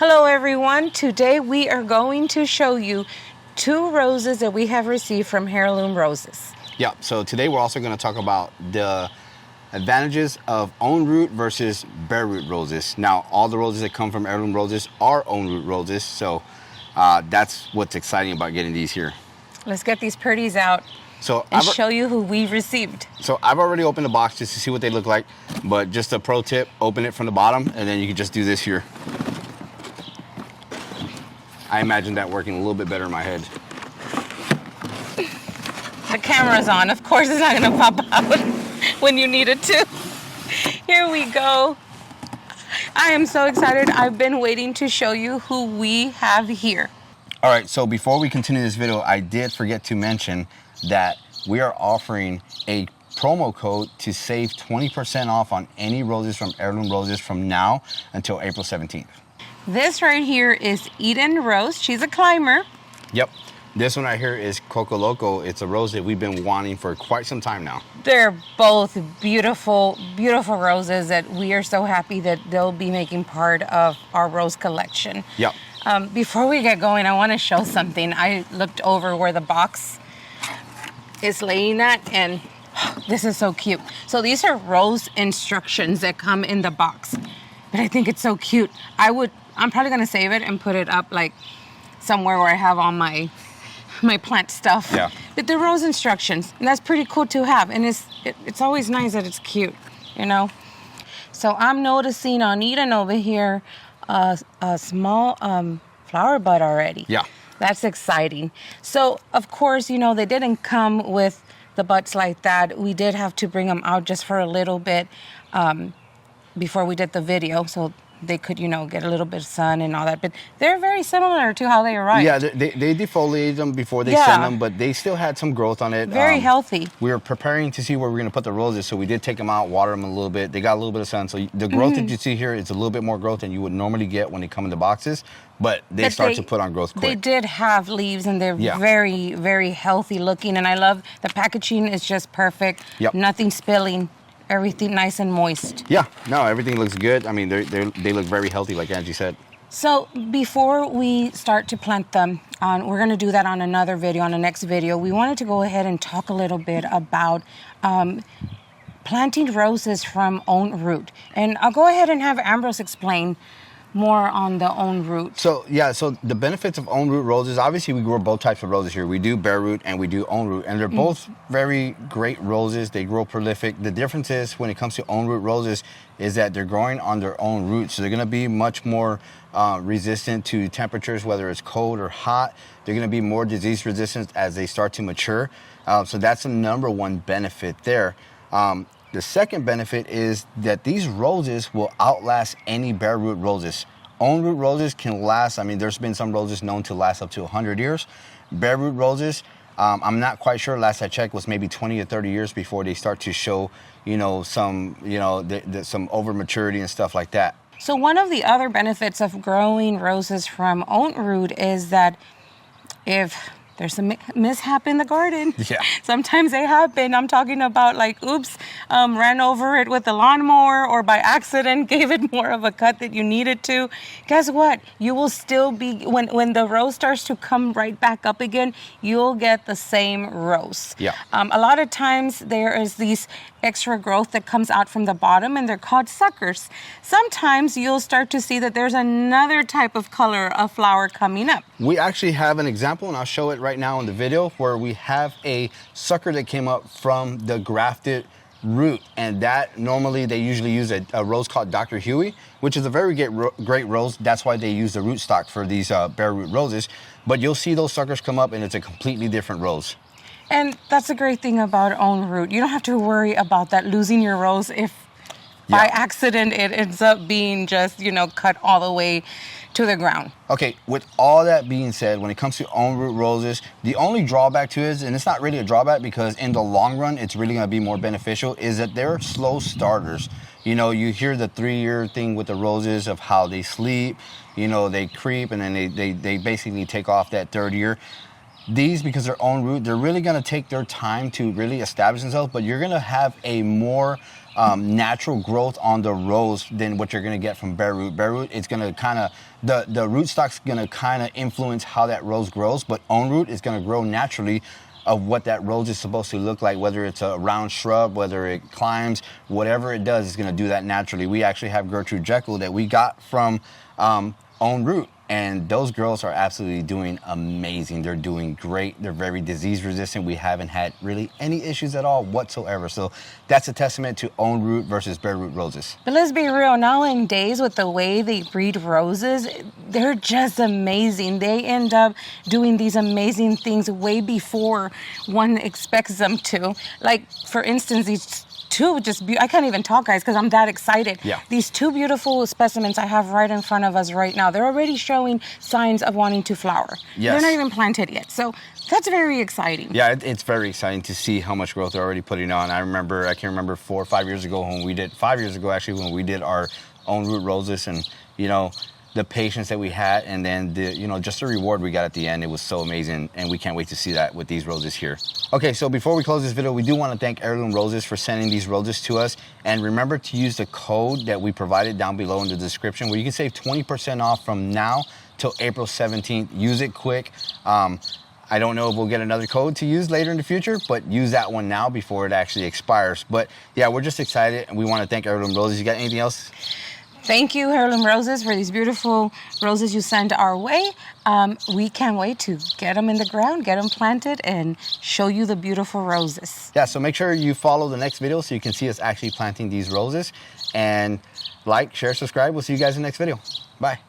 Hello everyone, today we are going to show you 2 roses that we have received from Heirloom Roses. Yeah, so today we're also going to talk about the advantages of own root versus bare root roses. Now, all the roses that come from Heirloom Roses are own root roses, so that's what's exciting about getting these here. Let's get these pretties out and show you who we received. So I've already opened the box just to see what they look like, but just a pro tip, open it from the bottom and then you can just do this here. I imagine that working a little bit better in my head. The camera's on. Of course it's not going to pop out when you need it to. Here we go. I am so excited. I've been waiting to show you who we have here. All right, so before we continue this video, I did forget to mention that we are offering a promo code to save 20% off on any roses from Heirloom Roses from now until April 17th. This right here is Eden Rose. She's a climber. Yep. This one right here is Coco Loco. It's a rose that we've been wanting for quite some time now. They're both beautiful, beautiful roses that we are so happy that they'll be making part of our rose collection. Yep. Before we get going, I want to show something. I looked over where the box is laying at, and this is so cute. So these are rose instructions that come in the box, but I think it's so cute. I'm probably gonna save it and put it up like somewhere where I have all my plant stuff. Yeah. But the rose instructions, and that's pretty cool to have. And it's always nice that it's cute, you know. So I'm noticing on Eden over here a small flower bud already. Yeah. That's exciting. So of course, you know, they didn't come with the buds like that. We did have to bring them out just for a little bit before we did the video, so they could, you know, get a little bit of sun and all that. But they're very similar to how they arrived. Yeah, they defoliated them before they sent them, but they still had some growth on it. Very healthy. We were preparing to see where we were going to put the roses, so we did take them out, water them a little bit. They got a little bit of sun, so the growth that you see here is a little bit more growth than you would normally get when they come in the boxes, but they start to put on growth quick. They did have leaves, and they're very, very healthy looking, and I love the packaging is just perfect. Yep. Nothing spilling. Everything nice and moist. Yeah, no, everything looks good. I mean, they look very healthy, like Angie said. So before we start to plant them, we're going to do that on another video, on the next video. We wanted to go ahead and talk a little bit about planting roses from own root. And I'll go ahead and have Ambrose explain more on the own root. So yeah, so the benefits of own root roses, obviously we grow both types of roses here. We do bare root and we do own root, and they're both very great roses. They grow prolific. The difference is when it comes to own root roses is that they're growing on their own roots. So they're gonna be much more resistant to temperatures, whether it's cold or hot. They're gonna be more disease resistant as they start to mature. So that's the number one benefit there. The second benefit is that these roses will outlast any bare root roses. Own root roses can last, I mean, there's been some roses known to last up to 100 years. Bare root roses, I'm not quite sure, last I checked was maybe 20 to 30 years before they start to show, you know, some, you know, some over maturity and stuff like that. So one of the other benefits of growing roses from own root is that if there's a mishap in the garden. Yeah. Sometimes they happen. I'm talking about like, oops, ran over it with the lawnmower or by accident gave it more of a cut that you needed to. Guess what? You will still be, when the rose starts to come right back up again, you'll get the same rose. Yeah. A lot of times there is these extra growth that comes out from the bottom, and they're called suckers. Sometimes you'll start to see that there's another type of color of flower coming up. We actually have an example, and I'll show it right now in the video, where we have a sucker that came up from the grafted root, and that normally they usually use a rose called Dr. Huey, which is a very great rose. That's why they use the rootstock for these bare root roses. But you'll see those suckers come up, and it's a completely different rose. And that's a great thing about own root. You don't have to worry about that, losing your rose if by accident it ends up being just, you know, cut all the way to the ground. Okay, with all that being said, when it comes to own root roses, the only drawback to it is, and it's not really a drawback because in the long run it's really going to be more beneficial, is that they're slow starters. You know, you hear the 3-year thing with the roses of how they sleep, you know, they creep and then they basically take off that 3rd year. these, because they're own root, they're really going to take their time to really establish themselves, but you're going to have a more natural growth on the rose than what you're going to get from bare root. Bare root is going to kind of, the rootstock's going to kind of influence how that rose grows, but own root is going to grow naturally of what that rose is supposed to look like, whether it's a round shrub, whether it climbs, whatever it does is going to do that naturally. We actually have Gertrude Jekyll that we got from own root. And those girls are absolutely doing amazing. They're doing great. They're very disease resistant. We haven't had really any issues at all whatsoever. So that's a testament to own root versus bare root roses. But let's be real, nowadays with the way they breed roses, they're just amazing. They end up doing these amazing things way before one expects them to. Like, for instance, these two I can't even talk, guys, because I'm that excited. Yeah. These two beautiful specimens I have right in front of us right now, they're already showing signs of wanting to flower. Yes. They're not even planted yet. So that's very exciting. Yeah, it's very exciting to see how much growth they're already putting on. I can remember 4 or 5 years ago when we did, 5 years ago actually, when we did our own root roses, and the patience that we had, and then just the reward we got at the end. It was so amazing, and we can't wait to see that with these roses here. Okay, so before we close this video, we do want to thank Heirloom Roses for sending these roses to us, and remember to use the code that we provided down below in the description, where you can save 20% off from now till April 17th. Use it quick. I don't know if we'll get another code to use later in the future, but use that one now before it actually expires. But yeah, we're just excited, and we want to thank Heirloom Roses. You got anything else? Thank you, Heirloom Roses, for these beautiful roses you send our way. We can't wait to get them in the ground, get them planted, and show you the beautiful roses. Yeah, so make sure you follow the next video so you can see us actually planting these roses. And like, share, subscribe. We'll see you guys in the next video. Bye.